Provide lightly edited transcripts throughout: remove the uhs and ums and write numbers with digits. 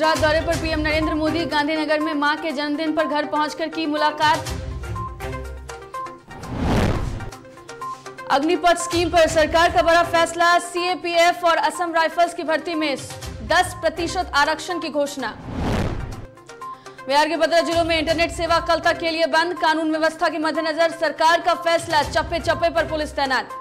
गुजरात दौरे पर पीएम नरेंद्र मोदी गांधीनगर में मां के जन्मदिन पर घर पहुंचकर की मुलाकात। अग्निपथ स्कीम पर सरकार का बड़ा फैसला, सीएपीएफ और असम राइफल्स की भर्ती में 10% आरक्षण की घोषणा। बिहार के 15 जिलों में इंटरनेट सेवा कल तक के लिए बंद, कानून व्यवस्था के मद्देनजर सरकार का फैसला, चप्पे चप्पे पर पुलिस तैनात।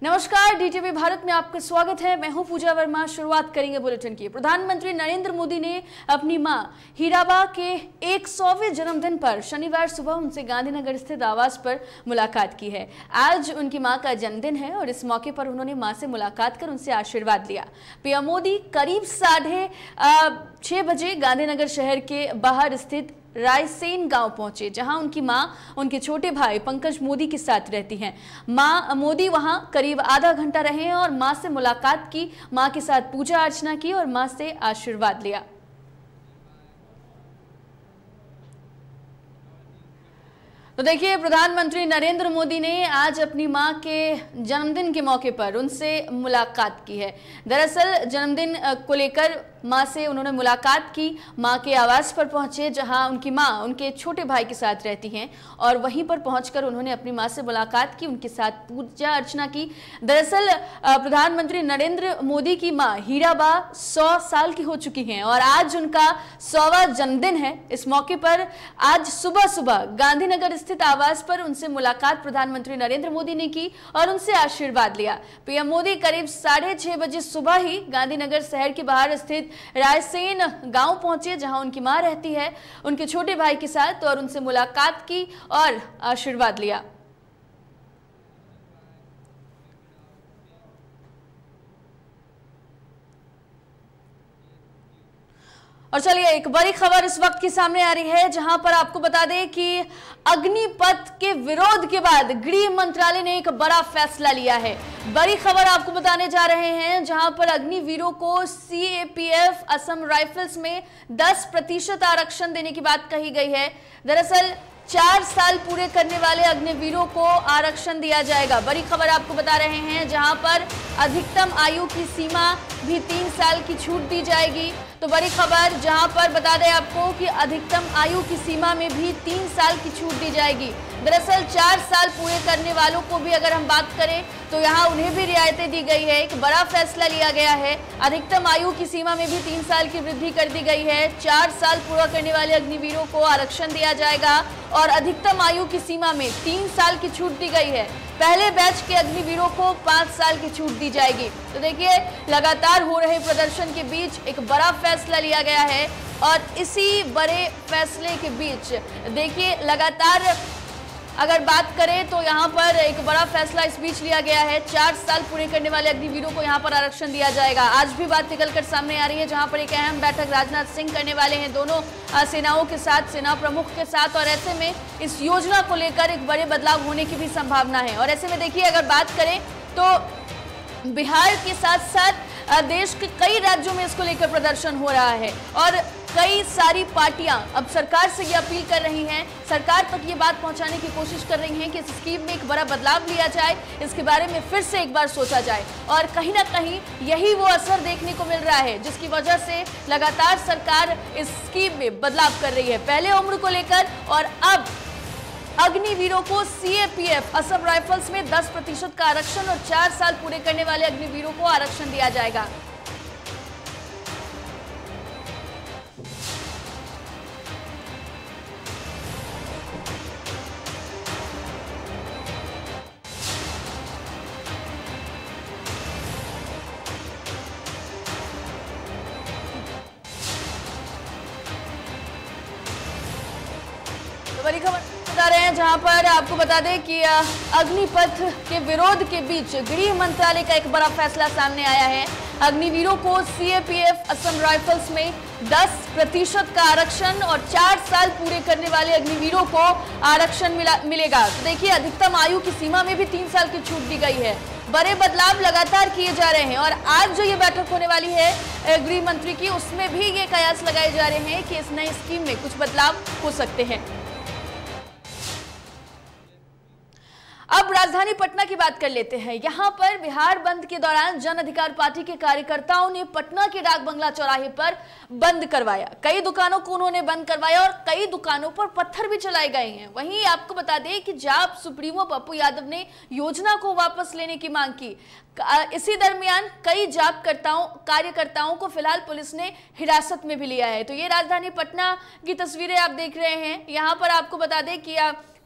नमस्कार, डीटीवी भारत में आपका स्वागत है। मैं हूं पूजा वर्मा। शुरुआत करेंगे बुलेटिन की। प्रधानमंत्री नरेंद्र मोदी ने अपनी मां हीराबा के 100वें जन्मदिन पर शनिवार सुबह उनसे गांधीनगर स्थित आवास पर मुलाकात की है। आज उनकी मां का जन्मदिन है और इस मौके पर उन्होंने मां से मुलाकात कर उनसे आशीर्वाद लिया। पीएम मोदी करीब 6:30 बजे गांधीनगर शहर के बाहर स्थित रायसेन गांव पहुंचे, जहां उनकी मां उनके छोटे भाई पंकज मोदी के साथ रहती हैं। मां मोदी वहां करीब आधा घंटा रहे और मां से मुलाकात की, मां के साथ पूजा अर्चना की और मां से आशीर्वाद लिया। तो देखिए, प्रधानमंत्री नरेंद्र मोदी ने आज अपनी मां के जन्मदिन के मौके पर उनसे मुलाकात की है। दरअसल जन्मदिन को लेकर मां से उन्होंने मुलाकात की, मां के आवास पर पहुंचे जहां उनकी मां उनके छोटे भाई के साथ रहती हैं और वहीं पर पहुंचकर उन्होंने अपनी मां से मुलाकात की, उनके साथ पूजा अर्चना की। दरअसल प्रधानमंत्री नरेंद्र मोदी की मां हीराबा 100 साल की हो चुकी हैं और आज उनका 100वां जन्मदिन है। इस मौके पर आज सुबह सुबह गांधीनगर स्थित आवास पर उनसे मुलाकात प्रधानमंत्री नरेंद्र मोदी ने की और उनसे आशीर्वाद लिया। पीएम मोदी करीब 6:30 बजे सुबह ही गांधीनगर शहर के बाहर स्थित रायसेन गांव पहुंचे, जहां उनकी मां रहती है, उनके छोटे भाई के साथ, और उनसे मुलाकात की और आशीर्वाद लिया। और चलिए, एक बड़ी खबर इस वक्त की सामने आ रही है, जहां पर आपको बता दें कि अग्निपथ के विरोध के बाद गृह मंत्रालय ने एक बड़ा फैसला लिया है। बड़ी खबर आपको बताने जा रहे हैं, जहां पर अग्निवीरों को सीएपीएफ असम राइफल्स में 10% आरक्षण देने की बात कही गई है। दरअसल 4 साल पूरे करने वाले अग्निवीरों को आरक्षण दिया जाएगा। बड़ी खबर आपको बता रहे हैं, जहां पर अधिकतम आयु की सीमा भी 3 साल की छूट दी जाएगी। तो बड़ी खबर, जहां पर बता दें आपको कि अधिकतम आयु की सीमा में भी 3 साल की छूट दी जाएगी। दरअसल 4 साल पूरे करने वालों को भी अगर हम बात करें तो यहाँ उन्हें भी रियायतें दी गई है। एक बड़ा फैसला लिया गया है। अधिकतम आयु की सीमा में भी 3 साल की वृद्धि कर दी गई है। 4 साल पूरा करने वाले अग्निवीरों को आरक्षण दिया जाएगा और अधिकतम आयु की सीमा में 3 साल की छूट दी गई है। पहले बैच के अग्निवीरों को 5 साल की छूट दी जाएगी। तो देखिए, लगातार हो रहे प्रदर्शन के बीच एक बड़ा फैसला लिया गया है और इसी बड़े फैसले के बीच देखिए, लगातार अगर बात करें तो यहाँ पर एक बड़ा फैसला इस बीच लिया गया है। 4 साल पूरे करने वाले अग्निवीरों को यहाँ पर आरक्षण दिया जाएगा। आज भी बात निकलकर सामने आ रही है, जहाँ पर एक अहम बैठक राजनाथ सिंह करने वाले हैं दोनों सेनाओं के साथ, सेना प्रमुख के साथ, और ऐसे में इस योजना को लेकर एक बड़े बदलाव होने की भी संभावना है। और ऐसे में देखिए, अगर बात करें तो बिहार के साथ साथ देश के कई राज्यों में इसको लेकर प्रदर्शन हो रहा है और कई सारी पार्टियां अब सरकार से ये अपील कर रही हैं, सरकार तक ये बात पहुंचाने की कोशिश कर रही हैं कि इस स्कीम में एक बड़ा बदलाव लिया जाए, इसके बारे में फिर से एक बार सोचा जाए। और कहीं ना कहीं यही वो असर देखने को मिल रहा है, जिसकी वजह से लगातार सरकार इस स्कीम में बदलाव कर रही है। पहले उम्र को लेकर और अब अग्निवीरों को सीएपीएफ असम राइफल्स में 10% का आरक्षण और 4 साल पूरे करने वाले अग्निवीरों को आरक्षण दिया जाएगा। बड़ी खबर बता रहे हैं, जहां पर आपको बता दें कि अग्निपथ के विरोध के बीच गृह मंत्रालय का एक बड़ा फैसला सामने आया है। अग्निवीरों को सीएपीएफ असम राइफल्स में 10% का आरक्षण और 4 साल पूरे करने वाले अग्निवीरों को आरक्षण मिलेगा। तो देखिए, अधिकतम आयु की सीमा में भी 3 साल की छूट दी गई है। बड़े बदलाव लगातार किए जा रहे हैं और आज जो ये बैठक होने वाली है गृह मंत्री की, उसमें भी ये कयास लगाए जा रहे हैं कि इस नई स्कीम में कुछ बदलाव हो सकते हैं। अब राजधानी पटना की बात कर लेते हैं। यहां पर बिहार बंद के दौरान जन अधिकार पार्टी के कार्यकर्ताओं ने पटना के डाक बंगला चौराहे पर बंद करवाया। कई दुकानों को उन्होंने बंद करवाया और कई दुकानों पर पत्थर भी चलाए गए हैं। वहीं आपको बता दें कि जाप सुप्रीमो पप्पू यादव ने योजना को वापस लेने की मांग की। इसी दरमियान कई जाप कार्यकर्ताओं को फिलहाल पुलिस ने हिरासत में भी लिया है। तो ये राजधानी पटना की तस्वीरें आप देख रहे हैं। यहाँ पर आपको बता दें कि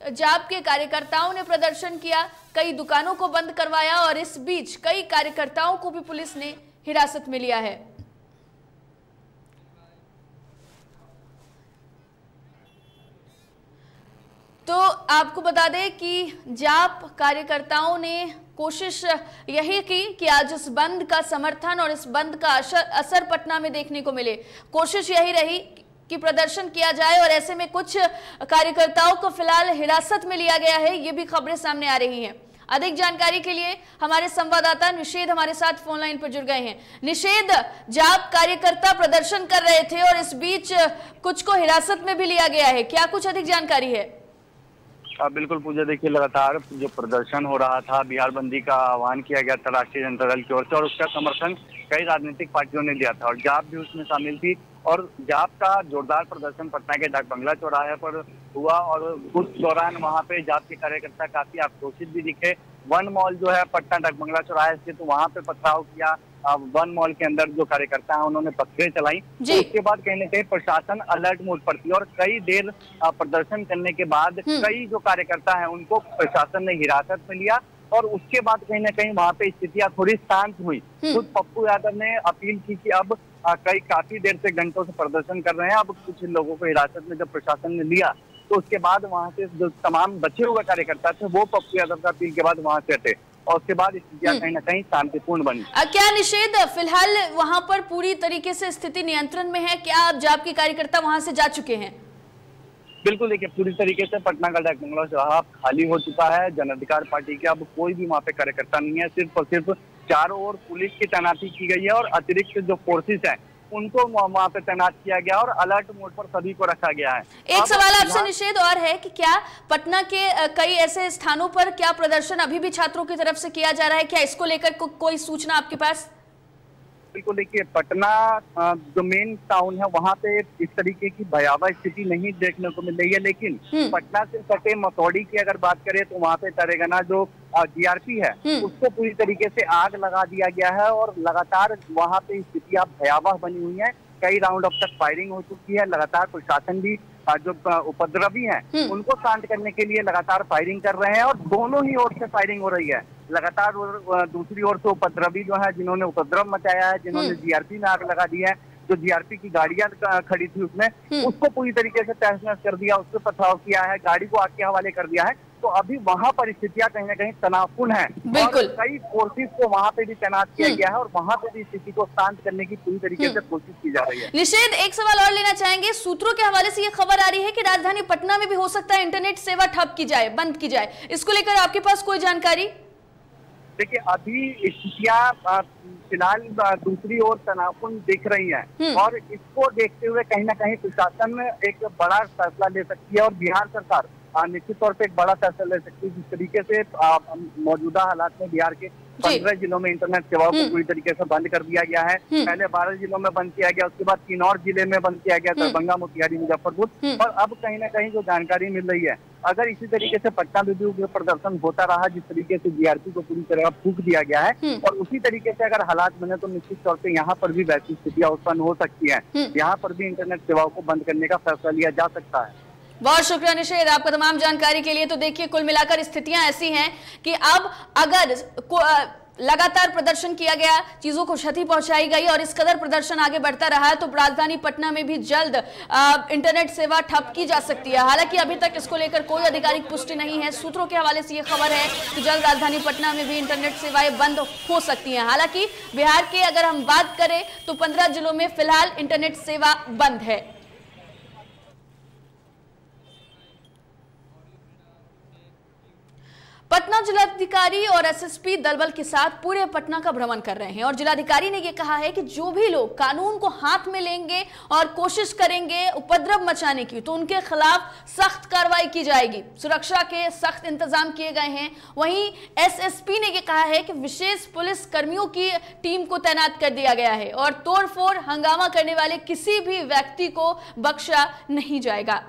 जाप के कार्यकर्ताओं ने प्रदर्शन किया, कई दुकानों को बंद करवाया और इस बीच कई कार्यकर्ताओं को भी पुलिस ने हिरासत में लिया है। तो आपको बता दें कि जाप कार्यकर्ताओं ने कोशिश यही की कि आज इस बंद का समर्थन और इस बंद का असर पटना में देखने को मिले। कोशिश यही रही कि प्रदर्शन किया जाए और ऐसे में कुछ कार्यकर्ताओं को फिलहाल हिरासत में लिया गया है। ये भी खबरें सामने आ रही हैं। अधिक जानकारी के लिए हमारे संवाददाता निषेध हमारे साथ फोन लाइन पर जुड़ गए हैं। निषेध, जाप कार्यकर्ता प्रदर्शन कर रहे थे और इस बीच कुछ को हिरासत में भी लिया गया है, क्या कुछ अधिक जानकारी है? बिल्कुल पूजा, देखिए लगातार जो प्रदर्शन हो रहा था, बिहार बंदी का आह्वान किया गया था राष्ट्रीय जनता दल की ओर से और उसका समर्थन कई राजनीतिक पार्टियों ने दिया था और जाप भी उसमें शामिल थी। और जाप का जोरदार प्रदर्शन पटना के डाक बंगला चौराहे पर हुआ और उस दौरान वहां पे जाप के कार्यकर्ता काफी आक्रोशित भी दिखे। वन मॉल जो है पटना डाक बंगला चौराहे से, तो वहां पे पथराव किया। वन मॉल के अंदर जो कार्यकर्ता हैं उन्होंने पत्थरें चलाई। तो उसके बाद कहीं ना कहीं प्रशासन अलर्ट मोड पर थी और कई देर प्रदर्शन करने के बाद कई जो कार्यकर्ता हैं उनको प्रशासन ने हिरासत में लिया और उसके बाद कहीं ना कहीं वहां पे स्थितियां थोड़ी शांत हुई। खुद पप्पू यादव ने अपील की कि अब काफी देर से, घंटों से प्रदर्शन कर रहे हैं, अब कुछ लोगों को हिरासत में जब प्रशासन ने लिया तो उसके बाद वहां से जो तमाम बचे हुए कार्यकर्ता थे वो पप्पू यादव का अपील के बाद वहां से हटे और उसके बाद स्थितियां कहीं ना कहीं शांतिपूर्ण बनी। क्या निषेध, फिलहाल वहां पर पूरी तरीके से स्थिति नियंत्रण में है? क्या अब जाप के कार्यकर्ता वहां से जा चुके हैं? बिल्कुल, देखिए पूरी तरीके से पटना का डाक बंगला चौराहा खाली हो चुका है। जन अधिकार पार्टी के अब कोई भी वहाँ पे कार्यकर्ता नहीं है। सिर्फ और सिर्फ चारों ओर पुलिस की तैनाती की गई है और अतिरिक्त जो फोर्सेस हैं उनको वहाँ पे तैनात किया गया और अलर्ट मोड पर सभी को रखा गया है। एक सवाल आपसे निषेध और है कि क्या पटना के कई ऐसे स्थानों पर क्या प्रदर्शन अभी भी छात्रों की तरफ से किया जा रहा है? क्या इसको लेकर कोई सूचना आपके पास? बिल्कुल, देखिए पटना जो मेन टाउन है वहाँ पे इस तरीके की भयावह स्थिति नहीं देखने को मिल रही है, लेकिन पटना से सटे मसौड़ी की अगर बात करें तो वहाँ पे तरेगना जो जीआरपी है उसको पूरी तरीके से आग लगा दिया गया है और लगातार वहाँ पे स्थितियां भयावह बनी हुई है। कई राउंड अब तक फायरिंग हो चुकी है। लगातार प्रशासन भी जो उपद्रवी हैं उनको शांत करने के लिए लगातार फायरिंग कर रहे हैं और दोनों ही ओर से फायरिंग हो रही है लगातार। दूसरी ओर से उपद्रवी जो है, जिन्होंने उपद्रव मचाया है, जिन्होंने जीआरपी में आग लगा दी है, जो जीआरपी की गाड़ियां खड़ी थी उसमें उसको पूरी तरीके से तहस नहस कर दिया, उससे पथराव किया है, गाड़ी को आग के हवाले कर दिया है। तो अभी वहां परिस्थितियां कहीं ना कहीं तनावपूर्ण है। बिल्कुल, कई फोर्सेस को वहां पे भी तैनात किया गया है और वहां पे भी स्थिति को शांत करने की पूरी तरीके से कोशिश की जा रही है। निषेध, एक सवाल और लेना चाहेंगे। सूत्रों के हवाले से ये खबर आ रही है कि राजधानी पटना में भी हो सकता है इंटरनेट सेवा ठप की जाए, बंद की जाए। इसको लेकर आपके पास कोई जानकारी? देखिए अभी स्थितियां फिलहाल दूसरी ओर तनावपूर्ण दिख रही हैं और इसको देखते हुए कहीं ना कहीं प्रशासन एक बड़ा फैसला ले सकती है और बिहार सरकार निश्चित तौर पे एक बड़ा फैसला ले सकती है। जिस तरीके से मौजूदा हालात में बिहार के 15 जिलों में इंटरनेट सेवाओं को पूरी तरीके से बंद कर दिया गया है। पहले 12 जिलों में बंद किया गया, उसके बाद 3 और जिले में बंद किया गया, दरभंगा, मोतिहारी, मुजफ्फरपुर, और अब कहीं ना कहीं जो जानकारी मिल रही है, अगर इसी तरीके से पटना में भी प्रदर्शन होता रहा जिस तरीके से जीआरपी को पूरी तरह फूंक दिया गया है और उसी तरीके से अगर हालात बने तो निश्चित तौर पे यहाँ पर भी वैसी स्थितियां उत्पन्न हो सकती है। यहाँ पर भी इंटरनेट सेवाओं को बंद करने का फैसला लिया जा सकता है। बहुत शुक्रिया निषेध आपका तमाम जानकारी के लिए। तो देखिए कुल मिलाकर स्थितियां ऐसी हैं कि अब अगर लगातार प्रदर्शन किया गया, चीजों को क्षति पहुंचाई गई और इस कदर प्रदर्शन आगे बढ़ता रहा तो राजधानी पटना में भी जल्द इंटरनेट सेवा ठप की जा सकती है। हालांकि अभी तक इसको लेकर कोई आधिकारिक पुष्टि नहीं है। सूत्रों के हवाले से ये खबर है कि जल्द राजधानी पटना में भी इंटरनेट सेवाएं बंद हो सकती हैं। हालांकि बिहार के अगर हम बात करें तो 15 जिलों में फिलहाल इंटरनेट सेवा बंद है। पटना जिलाधिकारी और एसएसपी दलबल के साथ पूरे पटना का भ्रमण कर रहे हैं और जिलाधिकारी ने यह कहा है कि जो भी लोग कानून को हाथ में लेंगे और कोशिश करेंगे उपद्रव मचाने की तो उनके खिलाफ सख्त कार्रवाई की जाएगी। सुरक्षा के सख्त इंतजाम किए गए हैं। वहीं एसएसपी ने यह कहा है कि विशेष पुलिस कर्मियों की टीम को तैनात कर दिया गया है और तोड़फोड़ हंगामा करने वाले किसी भी व्यक्ति को बख्शा नहीं जाएगा।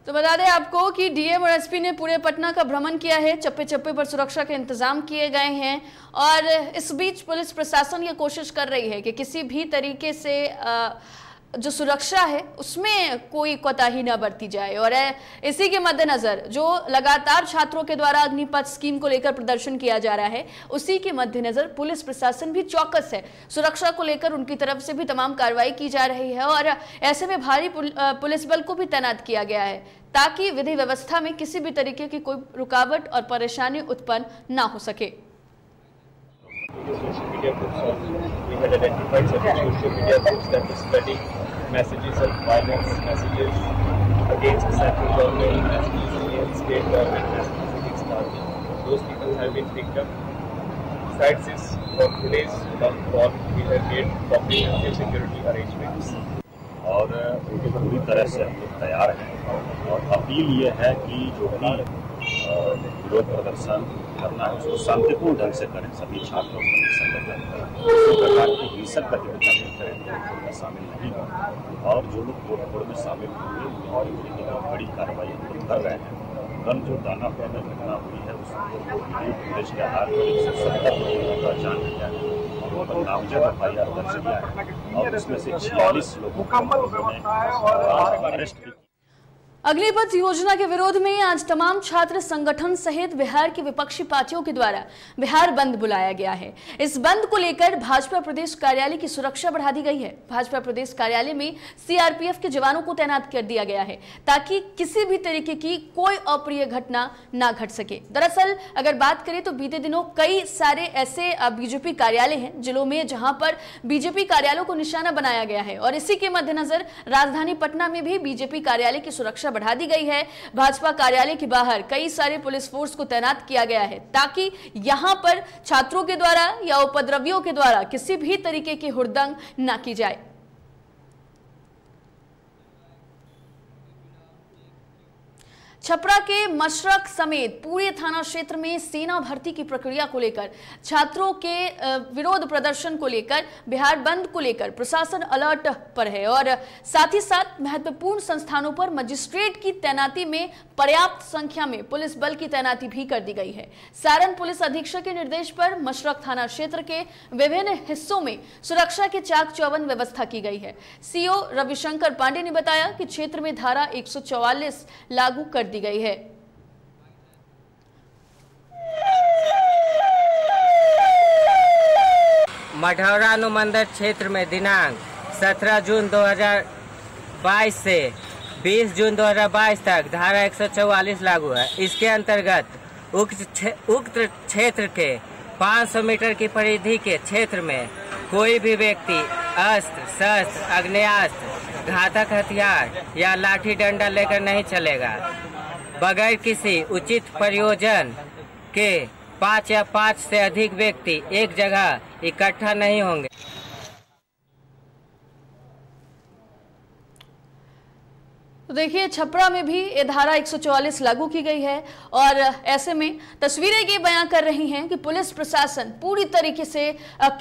तो बता दें आपको कि डीएम और एसपी ने पूरे पटना का भ्रमण किया है। चप्पे चप्पे पर सुरक्षा के इंतजाम किए गए हैं और इस बीच पुलिस प्रशासन ये कोशिश कर रही है कि किसी भी तरीके से जो सुरक्षा है उसमें कोई कोताही न बरती जाए। और इसी के मद्देनजर जो लगातार छात्रों के द्वारा अग्निपथ स्कीम को लेकर प्रदर्शन किया जा रहा है, उसी के मद्देनजर पुलिस प्रशासन भी चौकस है। सुरक्षा को लेकर उनकी तरफ से भी तमाम कार्रवाई की जा रही है और ऐसे में भारी पुलिस बल को भी तैनात किया गया है ताकि विधि व्यवस्था में किसी भी तरीके की कोई रुकावट और परेशानी उत्पन्न ना हो सके। Social media groups also. We had identified certain social media groups that were spreading messages of violence, messages against the central government, messages against state government, messages against army. Those people have been picked up. Besides this, for today's call, we have made comprehensive security arrangements. और उनके पूरी तरह से हम लोग तैयार हैं और अपील ये है कि जो भी विरोध प्रदर्शन करना है उसको शांतिपूर्ण ढंग से करें। सभी छात्रों को संगठन करें, किसी प्रकार की हिंसक गतिविधि नहीं करें, तोड़फोड़ में शामिल नहीं हों और जो लोग तोड़फोड़ में शामिल होंगे उनकी बड़ी कार्रवाई हम लोग कर रहे हैं। कल जो दानापुर में घटना हुई है उसको वीडियो फुटेज के आधार पर 170 लोगों की पहचान किया है और उन पर नामजद एफआईआर दर्ज किया है और इसमें से 46 लोगों को अरेस्ट किया। अग्निपथ योजना के विरोध में आज तमाम छात्र संगठन सहित बिहार की विपक्षी पार्टियों के द्वारा बिहार बंद बुलाया गया है। इस बंद को लेकर भाजपा प्रदेश कार्यालय की सुरक्षा बढ़ा दी गई है। भाजपा प्रदेश कार्यालय में सीआरपीएफ के जवानों को तैनात कर दिया गया है ताकि किसी भी तरीके की कोई अप्रिय घटना ना घट सके। दरअसल अगर बात करें तो बीते दिनों कई सारे ऐसे बीजेपी कार्यालय हैं जिलों में जहां पर बीजेपी कार्यालयों को निशाना बनाया गया है और इसी के मद्देनजर राजधानी पटना में भी बीजेपी कार्यालय की सुरक्षा बढ़ा दी गई है। भाजपा कार्यालय के बाहर कई सारे पुलिस फोर्स को तैनात किया गया है ताकि यहां पर छात्रों के द्वारा या उपद्रवियों के द्वारा किसी भी तरीके की हुड़दंग ना की जाए। छपरा के मशरक समेत पूरे थाना क्षेत्र में सेना भर्ती की प्रक्रिया को लेकर छात्रों के विरोध प्रदर्शन को लेकर बिहार बंद को लेकर प्रशासन अलर्ट पर है और साथ ही साथ महत्वपूर्ण संस्थानों पर मजिस्ट्रेट की तैनाती में पर्याप्त संख्या में पुलिस बल की तैनाती भी कर दी गई है। सारण पुलिस अधीक्षक के निर्देश पर मशरक थाना क्षेत्र के विभिन्न हिस्सों में सुरक्षा के चाक चौबंद व्यवस्था की गई है। सीओ रविशंकर पांडे ने बताया कि क्षेत्र में धारा 144 लागू कर दी गई है। मढ़ौरा अनुमंडल क्षेत्र में दिनांक 17 जून 2022 से 20 जून 2022 तक धारा 144 लागू है। इसके अंतर्गत उक्त क्षेत्र के 500 मीटर की परिधि के क्षेत्र में कोई भी व्यक्ति अस्त्र शस्त्र आग्नेयास्त्र घातक हथियार या लाठी डंडा लेकर नहीं चलेगा। बगैर किसी उचित प्रयोजन के 5 या 5 से अधिक व्यक्ति एक जगह इकट्ठा नहीं होंगे। तो देखिए छपरा में भी ये धारा 144 लागू की गई है और ऐसे में तस्वीरें ये बयां कर रही हैं कि पुलिस प्रशासन पूरी तरीके से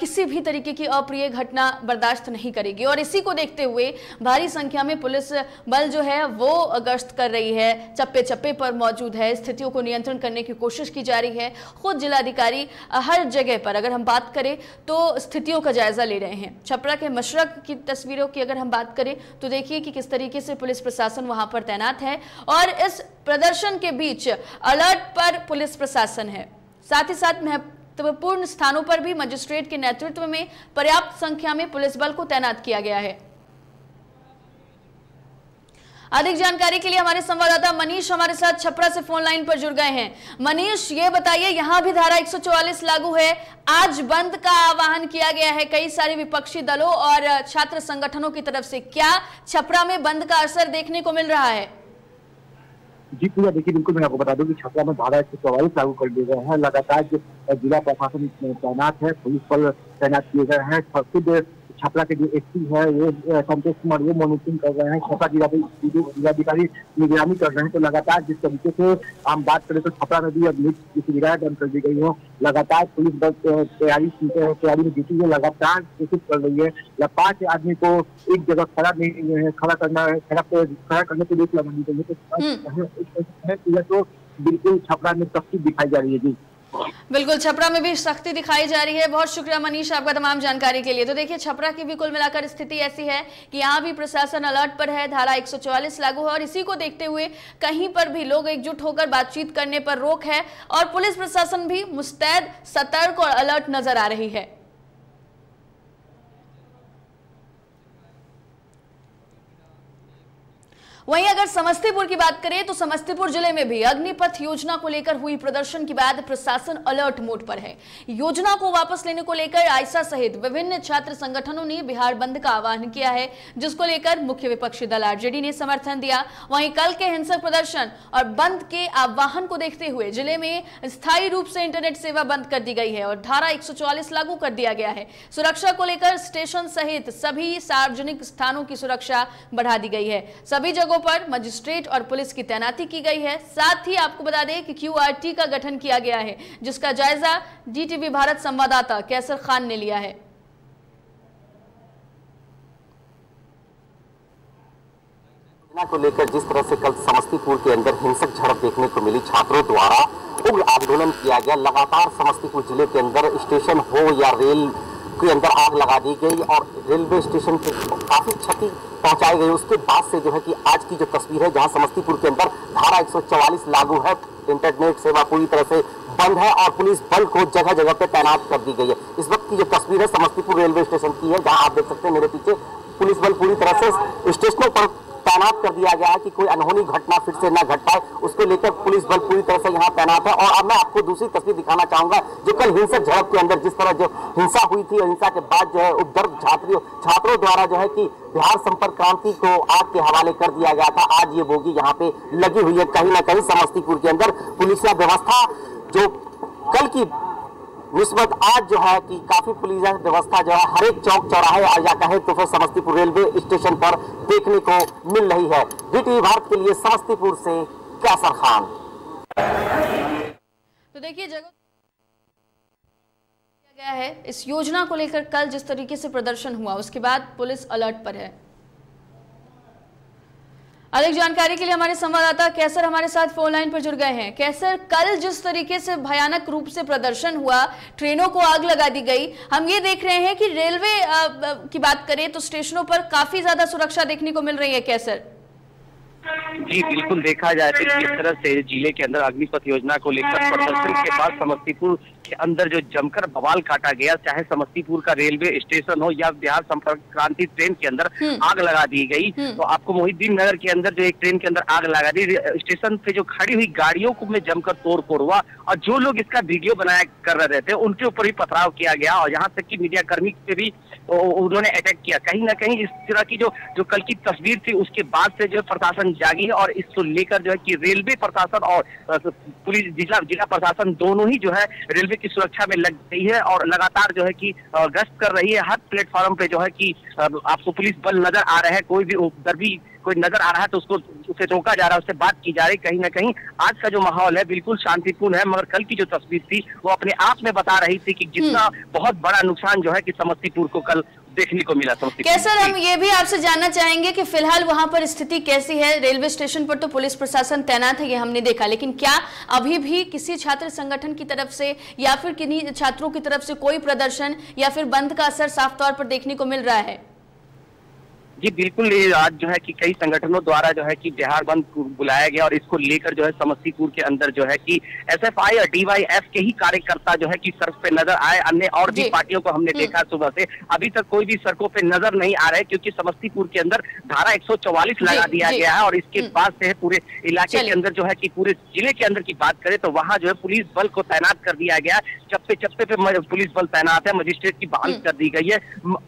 किसी भी तरीके की अप्रिय घटना बर्दाश्त नहीं करेगी और इसी को देखते हुए भारी संख्या में पुलिस बल जो है वो गश्त कर रही है, चप्पे चप्पे पर मौजूद है, स्थितियों को नियंत्रण करने की कोशिश की जा रही है। खुद जिलाधिकारी हर जगह पर अगर हम बात करें तो स्थितियों का जायजा ले रहे हैं। छपरा के मशरक की तस्वीरों की अगर हम बात करें तो देखिए कि किस तरीके से पुलिस प्रशासन वहां पर तैनात है और इस प्रदर्शन के बीच अलर्ट पर पुलिस प्रशासन है। साथ ही साथ महत्वपूर्ण स्थानों पर भी मजिस्ट्रेट के नेतृत्व में पर्याप्त संख्या में पुलिस बल को तैनात किया गया है। अधिक जानकारी के लिए हमारे संवाददाता मनीष हमारे साथ छपरा से फोन लाइन पर जुड़ गए हैं। मनीष, ये बताइए, यहाँ भी धारा 144 लागू है, आज बंद का आह्वान किया गया है कई सारे विपक्षी दलों और छात्र संगठनों की तरफ से, क्या छपरा में बंद का असर देखने को मिल रहा है? जी पूजा, देखिए बिल्कुल मैं आपको बता दूं कि छपरा में धारा 144 लागू कर दिए गए हैं। लगातार जो जिला प्रशासन तैनात है, पुलिस बल तैनात किए गए हैं। खुद छपरा के जो एसपी है वो संतोष कुमार वो मॉनिटरिंग कर रहे हैं, छपरा जिलाधिकारी निगरानी कर रहे हैं। तो लगातार जिस तरीके से हम बात करें तो छपरा में भी अब की सुविधाएं बंद कर दी गई है। लगातार पुलिस बल तैयारी में जुटी है, लगातार कोशिश कर रही है 5 आदमी को एक जगह खड़ा करने के लिए लगानी चाहिए। तो बिल्कुल छपरा में सख्ती दिखाई जा रही है। जी बिल्कुल, छपरा में भी सख्ती दिखाई जा रही है। बहुत शुक्रिया मनीष आपका तमाम जानकारी के लिए। तो देखिए, छपरा की भी कुल मिलाकर स्थिति ऐसी है कि यहाँ भी प्रशासन अलर्ट पर है, धारा 144 लागू है और इसी को देखते हुए कहीं पर भी लोग एकजुट होकर बातचीत करने पर रोक है और पुलिस प्रशासन भी मुस्तैद, सतर्क और अलर्ट नजर आ रही है। वहीं अगर समस्तीपुर की बात करें तो समस्तीपुर जिले में भी अग्निपथ योजना को लेकर हुई प्रदर्शन के बाद प्रशासन अलर्ट मोड पर है। योजना को वापस लेने को लेकर आयसा सहित विभिन्न छात्र संगठनों ने बिहार बंद का आह्वान किया है, जिसको लेकर मुख्य विपक्षी दल आरजेडी ने समर्थन दिया। वहीं कल के हिंसक प्रदर्शन और बंद के आह्वान को देखते हुए जिले में स्थायी रूप से इंटरनेट सेवा बंद कर दी गई है और धारा 144 लागू कर दिया गया है। सुरक्षा को लेकर स्टेशन सहित सभी सार्वजनिक स्थानों की सुरक्षा बढ़ा दी गई है। सभी जगहों पर मजिस्ट्रेट और पुलिस की तैनाती की गई है। साथ ही आपको बता दें कि QRT का गठन किया गया है, जिसका जायजा DTV भारत संवाददाता कैसर खान ने लिया है। को लेकर जिस तरह से कल समस्तीपुर के अंदर हिंसक झड़प देखने को मिली, छात्रों द्वारा उग्र आंदोलन किया गया। लगातार समस्तीपुर जिले के अंदर स्टेशन हो या रेल के अंदर आग लगा दी गई और रेलवे स्टेशन को काफी क्षति पहुंचाई गई। उसके बाद से जो है कि आज की जो तस्वीर है, जहां समस्तीपुर के अंदर धारा 144 लागू है, इंटरनेट सेवा पूरी तरह से बंद है और पुलिस बल को जगह जगह पे तैनात कर दी गई है। इस वक्त की जो तस्वीर है समस्तीपुर रेलवे स्टेशन की है, जहां आप देख सकते हैं मेरे पीछे पुलिस बल पूरी तरह से स्टेशनों पर तैनात कर दिया गया है कि कोई अनहोनी घटना फिर से न घट पाए, उसको लेकर पुलिस बल पूरी तरह से यहाँ तैनात है। और अब मैं आपको दूसरी तस्वीर दिखाना चाहूंगा, जो कल हिंसक झड़प के अंदर जिस तरह जो हिंसा हुई थी और हिंसा के बाद जो है उपद्रव छात्रों द्वारा जो है कि बिहार संपर्क क्रांति को आग के हवाले कर दिया गया था। आज ये बोगी यहाँ पे लगी हुई है। कहीं ना कहीं समस्तीपुर के अंदर पुलिस व्यवस्था जो कल की निस्बत आज जो है कि काफी पुलिस व्यवस्था जो है हर एक चौक चौराहे या कहे तो फिर समस्तीपुर रेलवे स्टेशन पर देखने को मिल रही है। DTV भारत के लिए समस्तीपुर से कैसर खान। तो देखिए, जगह गया है इस योजना को लेकर कल जिस तरीके से प्रदर्शन हुआ, उसके बाद पुलिस अलर्ट पर है। अधिक जानकारी के लिए हमारे संवाददाता कैसर हमारे साथ फोन लाइन पर जुड़ गए हैं। कैसर, कल जिस तरीके से भयानक रूप से प्रदर्शन हुआ, ट्रेनों को आग लगा दी गई, हम ये देख रहे हैं कि रेलवे की बात करें तो स्टेशनों पर काफी ज्यादा सुरक्षा देखने को मिल रही है। कैसर? जी बिल्कुल, देखा जाए तो किस तरह से जिले के अंदर अग्निपथ योजना को लेकर प्रदर्शन के बाद समस्तीपुर के अंदर जो जमकर बवाल काटा गया, चाहे समस्तीपुर का रेलवे स्टेशन हो या बिहार संपर्क क्रांति ट्रेन के अंदर आग लगा दी गई। तो आपको मोहिद्दीन नगर के अंदर जो एक ट्रेन के अंदर आग लगा दी, स्टेशन पे जो खड़ी हुई गाड़ियों को में जमकर तोड़-फोड़ हुआ और जो लोग इसका वीडियो बनाया कर रहे थे उनके ऊपर भी पथराव किया गया और यहाँ तक कि मीडिया कर्मी पे भी उन्होंने अटैक किया। कहीं ना कहीं इस तरह की जो कल की तस्वीर थी, उसके बाद से जो प्रशासन जागी है और इसको लेकर जो है कि रेलवे प्रशासन और पुलिस जिला प्रशासन दोनों ही जो है रेलवे की सुरक्षा में लग गई है और लगातार जो है कि गश्त कर रही है। हर प्लेटफॉर्म पे जो है कि आपको पुलिस बल नजर आ रहा है, कोई भी उपद्रवी कोई नजर आ रहा है तो उसे रोका जा रहा है, उससे बात की जा रही। कहीं ना कहीं आज का जो माहौल है बिल्कुल शांतिपूर्ण है, मगर कल की जो तस्वीर थी वो अपने आप में बता रही थी कि जितना बहुत बड़ा नुकसान जो है कि समस्तीपुर को कल देखने को मिला। कैसर, हम ये भी आपसे जानना चाहेंगे कि फिलहाल वहां पर स्थिति कैसी है? रेलवे स्टेशन पर तो पुलिस प्रशासन तैनात है, ये हमने देखा, लेकिन क्या अभी भी किसी छात्र संगठन की तरफ से या फिर किन्हीं छात्रों की तरफ से कोई प्रदर्शन या फिर बंद का असर साफ तौर पर देखने को मिल रहा है? जी बिल्कुल, आज जो है कि कई संगठनों द्वारा जो है कि बिहार बंद बुलाया गया और इसको लेकर जो है समस्तीपुर के अंदर जो है कि एसएफआई और डीवाईएफ के ही कार्यकर्ता जो है कि सड़क पे नजर आए। अन्य और भी पार्टियों को हमने देखा सुबह से, अभी तक कोई भी सड़कों पे नजर नहीं आ रहे, क्योंकि समस्तीपुर के अंदर धारा 144 लगा दिया गया है। और इसके बाद से पूरे इलाके के अंदर जो है कि पूरे जिले के अंदर की बात करें तो वहाँ जो है पुलिस बल को तैनात कर दिया गया है। चप्पे चप्पे पे पुलिस बल तैनात है, मजिस्ट्रेट की बहाली कर दी गई है।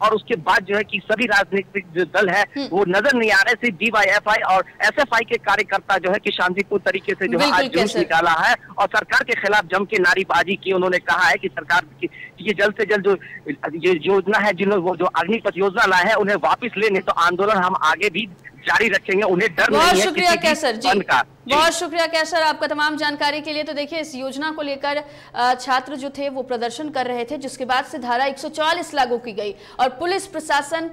और उसके बाद जो है कि सभी राजनीतिक जो दल है वो नजर नहीं आ रहे। सिर्फ डीवाईएफआई और एसएफआई के कार्यकर्ता जो है कि शांतिपूर्ण तरीके से जो है आज जुलूस निकाला है और सरकार के खिलाफ जम के नारेबाजी की। उन्होंने कहा है कि सरकार की ये जल्द से जल्द जो योजना है, वो जो अग्निपथ योजना लाए हैं उन्हें वापिस ले, नहीं तो आंदोलन हम आगे भी जारी रखेंगे। उन्हें डर नहीं है। बहुत शुक्रिया कैसर जी, बहुत शुक्रिया कैसर आपका तमाम जानकारी के लिए। तो देखिए, इस योजना को लेकर छात्र जो थे वो प्रदर्शन कर रहे थे, जिसके बाद से धारा 144 लागू की गई और पुलिस प्रशासन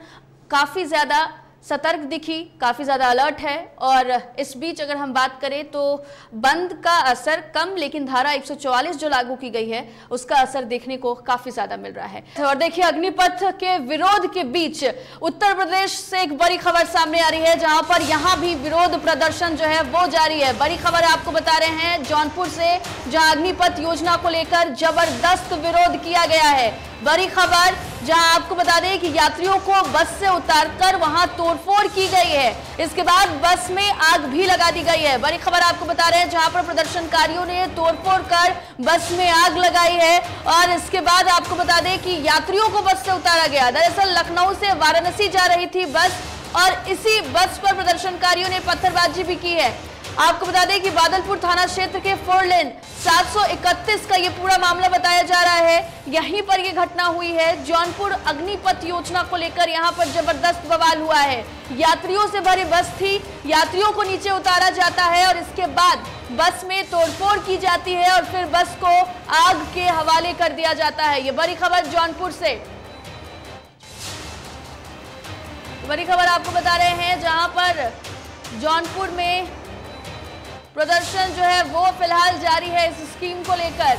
काफी ज्यादा सतर्क दिखी, काफी ज्यादा अलर्ट है। और इस बीच अगर हम बात करें तो बंद का असर कम, लेकिन धारा 144 जो लागू की गई है उसका असर देखने को काफी ज्यादा मिल रहा है। और देखिए, अग्निपथ के विरोध के बीच उत्तर प्रदेश से एक बड़ी खबर सामने आ रही है, जहां पर यहां भी विरोध प्रदर्शन जो है वो जारी है। बड़ी खबर आपको बता रहे हैं जौनपुर से, जहां अग्निपथ योजना को लेकर जबरदस्त विरोध किया गया है। बड़ी खबर जहां आपको बता दें कि यात्रियों को बस से उतारकर वहां तोड़फोड़ की गई है। इसके बाद बस में आग भी लगा दी गई है। बड़ी खबर आपको बता रहे हैं जहां पर प्रदर्शनकारियों ने तोड़फोड़ कर बस में आग लगाई है और इसके बाद आपको बता दें कि यात्रियों को बस से उतारा गया। दरअसल लखनऊ से वाराणसी जा रही थी बस और इसी बस पर प्रदर्शनकारियों ने पत्थरबाजी भी की है। आपको बता दें कि बादलपुर थाना क्षेत्र के 4 लेन 731 का ये पूरा मामला बताया जा रहा है। यहीं पर ये घटना हुई है। जौनपुर अग्निपथ योजना को लेकर यहाँ पर जबरदस्त बवाल हुआ है। यात्रियों से भरी बस थी, यात्रियों को नीचे उतारा जाता है और इसके बाद बस में तोड़फोड़ की जाती है और फिर बस को आग के हवाले कर दिया जाता है। ये बड़ी खबर जौनपुर से। बड़ी खबर आपको बता रहे हैं जहां पर जौनपुर में प्रदर्शन जो है वो फिलहाल जारी है इस स्कीम को लेकर।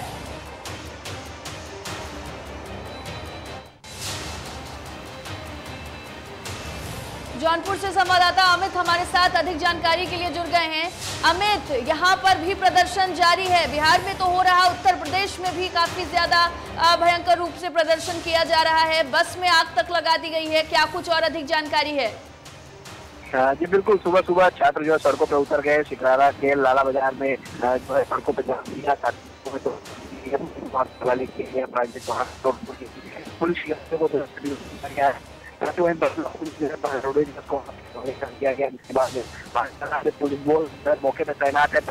जौनपुर से संवाददाता अमित हमारे साथ अधिक जानकारी के लिए जुड़ गए हैं। अमित, यहां पर भी प्रदर्शन जारी है। बिहार में तो हो रहा, उत्तर प्रदेश में भी काफी ज्यादा भयंकर रूप से प्रदर्शन किया जा रहा है। बस में आग तक लगा दी गई है, क्या कुछ और अधिक जानकारी है? जी बिल्कुल, सुबह सुबह छात्र जो है सड़कों पे उतर गए। शिकारा के लाला बाजार में जो है सड़कों पे जाम दिया, पुलिस मौके पर तैनात है।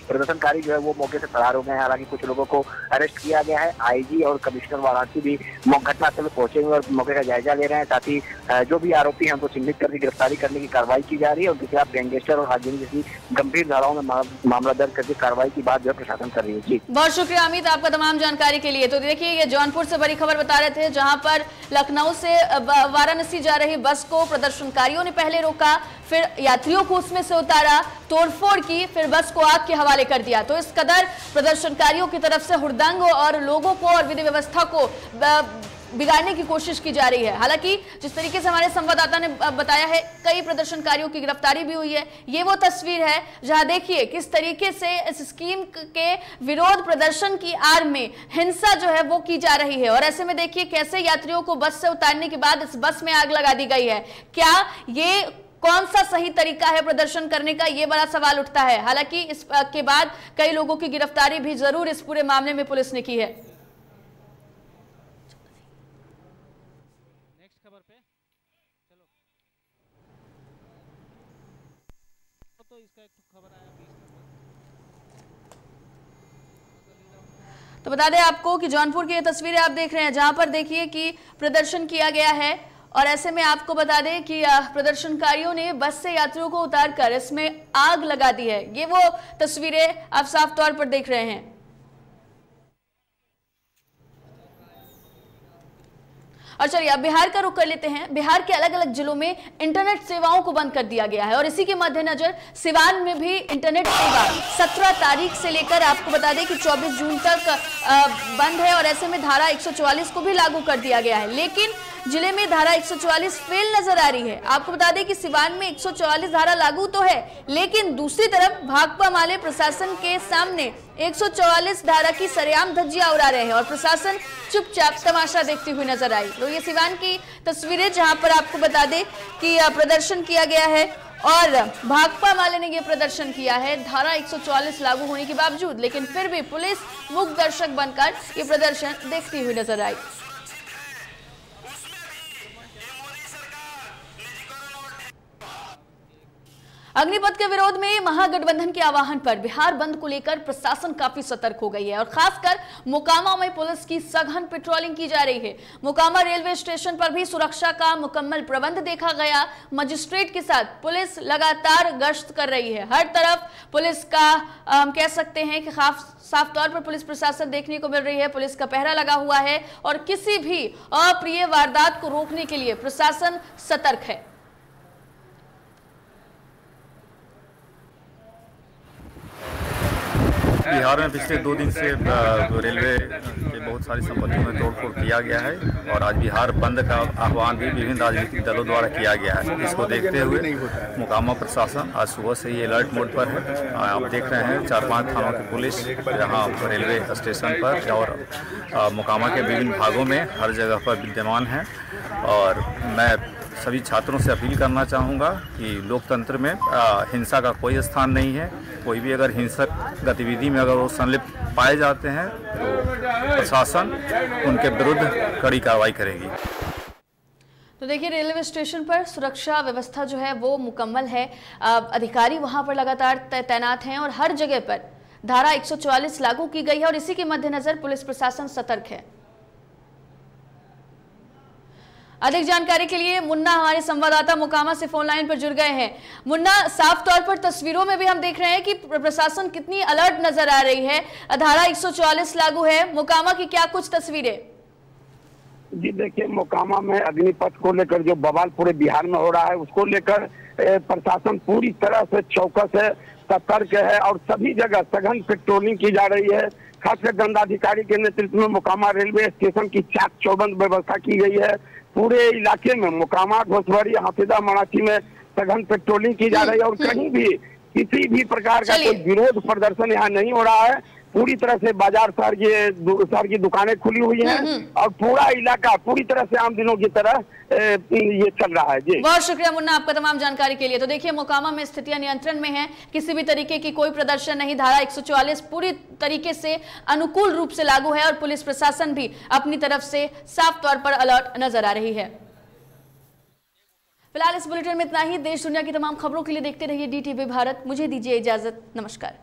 प्रदर्शनकारी जो है वो मौके से फरार हो गए हैं। हालांकि कुछ लोगों को अरेस्ट किया गया है। आईजी और कमिश्नर वाराणसी भी घटनास्थल में पहुंचे हुए और मौके का जायजा ले रहे हैं। साथ ही जो भी आरोपी हैं उनको चिन्हित करके गिरफ्तारी करने की कार्रवाई की जा रही है। उनके खिलाफ गैंगस्टर और हाजिरी जैसी गंभीर धाराओं में मामला दर्ज करके कार्रवाई की बात जो है प्रशासन कर रही है। जी बहुत शुक्रिया अमित आपका तमाम जानकारी के लिए। तो देखिए, ये जौनपुर से बड़ी खबर बता रहे थे, जहां पर लखनऊ से वाराणसी जा रही बस को प्रदर्शनकारियों ने पहले रोका, फिर यात्रियों को उसमें से उतारा, तोड़फोड़ की, फिर बस को आग के हवाले कर दिया। तो इस कदर प्रदर्शनकारियों की तरफ से हुड़दंग और लोगों को और विधि व्यवस्था को बिगाड़ने की कोशिश की जा रही है। हालांकि जिस तरीके से हमारे संवाददाता ने बताया है, कई प्रदर्शनकारियों की गिरफ्तारी भी हुई है। ये वो तस्वीर है जहां देखिए किस तरीके से इस स्कीम के विरोध प्रदर्शन की आड़ में हिंसा जो है वो की जा रही है। और ऐसे में देखिए कैसे यात्रियों को बस से उतारने के बाद इस बस में आग लगा दी गई है। क्या ये कौन सा सही तरीका है प्रदर्शन करने का, ये बड़ा सवाल उठता है। हालांकि इसके बाद कई लोगों की गिरफ्तारी भी जरूर इस पूरे मामले में पुलिस ने की है। नेक्स्ट खबर पे चलो। तो इसका एक खबर आया 20 नंबर। तो बता दें आपको कि जौनपुर की ये तस्वीरें आप देख रहे हैं, जहां पर देखिए कि प्रदर्शन किया गया है और ऐसे में आपको बता दें कि प्रदर्शनकारियों ने बस से यात्रियों को उतारकर इसमें आग लगा दी है। ये वो तस्वीरें आप साफ तौर पर देख रहे हैं। और चलिए अब बिहार का रुख कर लेते हैं। बिहार के अलग अलग जिलों में इंटरनेट सेवाओं को बंद कर दिया गया है और इसी के मद्देनजर सिवान में भी इंटरनेट सेवा 17 तारीख से लेकर आपको बता दें कि 24 जून तक बंद है और ऐसे में धारा 144 को भी लागू कर दिया गया है। लेकिन जिले में धारा 144 फेल नजर आ रही है। आपको बता दें कि सिवान में 144 धारा लागू तो है, लेकिन दूसरी तरफ भाकपा माले प्रशासन के सामने 144 धारा की सरेआम धज्जियां उड़ा रहे हैं और प्रशासन चुपचाप तमाशा देखती हुई नजर आई। तो ये सिवान की तस्वीरें जहां पर आपको बता दें कि प्रदर्शन किया गया है और भाकपा माले ने यह प्रदर्शन किया है धारा 144 लागू होने के बावजूद, लेकिन फिर भी पुलिस मूक दर्शक बनकर ये प्रदर्शन देखती हुई नजर आई। अग्निपथ के विरोध में महागठबंधन के आह्वान पर बिहार बंद को लेकर प्रशासन काफी सतर्क हो गई है और खासकर मोकामा में पुलिस की सघन पेट्रोलिंग की जा रही है। मोकामा रेलवे स्टेशन पर भी सुरक्षा का मुकम्मल प्रबंध देखा गया। मजिस्ट्रेट के साथ पुलिस लगातार गश्त कर रही है। हर तरफ पुलिस का हम कह सकते हैं कि साफ तौर पर पुलिस प्रशासन देखने को मिल रही है। पुलिस का पहरा लगा हुआ है और किसी भी अप्रिय वारदात को रोकने के लिए प्रशासन सतर्क है। बिहार में पिछले 2 दिन से रेलवे के बहुत सारी संपत्तियों में तोड़फोड़ किया गया है और आज बिहार बंद का आह्वान भी विभिन्न राजनीतिक दलों द्वारा किया गया है। इसको देखते हुए मोकामा प्रशासन आज सुबह से ही अलर्ट मोड पर है। आप देख रहे हैं 4-5 थानों की पुलिस यहाँ रेलवे स्टेशन पर और मोकामा के विभिन्न भागों में हर जगह पर विद्यमान है। और मैं सभी छात्रों से अपील करना चाहूँगा कि लोकतंत्र में हिंसा का कोई स्थान नहीं है। कोई भी अगर हिंसक गतिविधि में अगर वो संलिप्त पाए जाते हैं तो प्रशासन उनके विरुद्ध कड़ी कार्रवाई करेगी। तो देखिए रेलवे स्टेशन पर सुरक्षा व्यवस्था जो है वो मुकम्मल है। अधिकारी वहां पर लगातार तैनात हैं और हर जगह पर धारा 144 लागू की गई है और इसी के मद्देनजर पुलिस प्रशासन सतर्क है। अधिक जानकारी के लिए मुन्ना हमारे संवाददाता मोकामा से फोन लाइन पर जुड़ गए हैं। मुन्ना, साफ तौर पर तस्वीरों में भी हम देख रहे हैं कि प्रशासन कितनी अलर्ट नजर आ रही है। धारा 144 लागू है। मोकामा की क्या कुछ तस्वीरें? जी देखिए, मोकामा में अग्निपथ को लेकर जो बवाल पूरे बिहार में हो रहा है उसको लेकर प्रशासन पूरी तरह से चौकस है, सतर्क है और सभी जगह सघन पेट्रोलिंग की जा रही है। खासकर दंडाधिकारी के नेतृत्व में मोकामा रेलवे स्टेशन की चाक चौबंद व्यवस्था की गई है। पूरे इलाके में मोकामा, घोसवरी, हाफिजा, मराठी में सघन पेट्रोलिंग की जा रही है और कहीं भी किसी भी प्रकार का कोई विरोध प्रदर्शन यहाँ नहीं हो रहा है। पूरी तरह से बाजार शहर की दुकानें खुली हुई हैं और पूरा इलाका पूरी तरह से आम दिनों की तरह ये चल रहा है। जी बहुत शुक्रिया मुन्ना आपका तमाम जानकारी के लिए। तो देखिए मोकामा में स्थितियां नियंत्रण में है, किसी भी तरीके की कोई प्रदर्शन नहीं। धारा 144 पूरी तरीके से अनुकूल रूप से लागू है और पुलिस प्रशासन भी अपनी तरफ से साफ तौर पर अलर्ट नजर आ रही है। फिलहाल इस बुलेटिन में इतना ही। देश दुनिया की तमाम खबरों के लिए देखते रहिए DTV भारत। मुझे दीजिए इजाजत। नमस्कार।